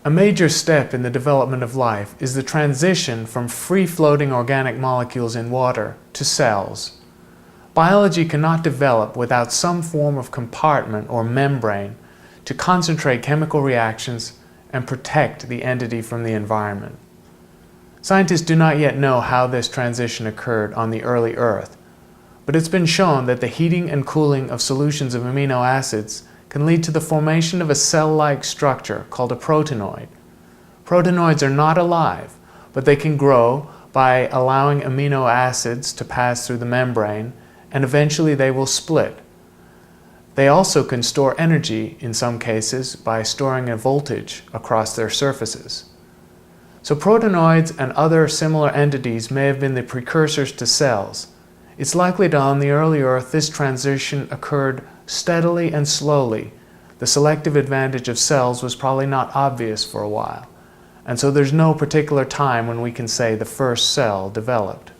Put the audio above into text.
A major step in the development of life is the transition from free-floating organic molecules in water to cells. Biology cannot develop without some form of compartment or membrane to concentrate chemical reactions and protect the entity from the environment. Scientists do not yet know how this transition occurred on the early Earth, but it's been shown that the heating and cooling of solutions of amino acids can lead to the formation of a cell-like structure called a proteinoid. Proteinoids are not alive, but they can grow by allowing amino acids to pass through the membrane, and eventually they will split. They also can store energy in some cases by storing a voltage across their surfaces. So proteinoids and other similar entities may have been the precursors to cells. It's likely that on the early Earth this transition occurred steadily and slowly. The selective advantage of cells was probably not obvious for a while, and so there's no particular time when we can say the first cell developed.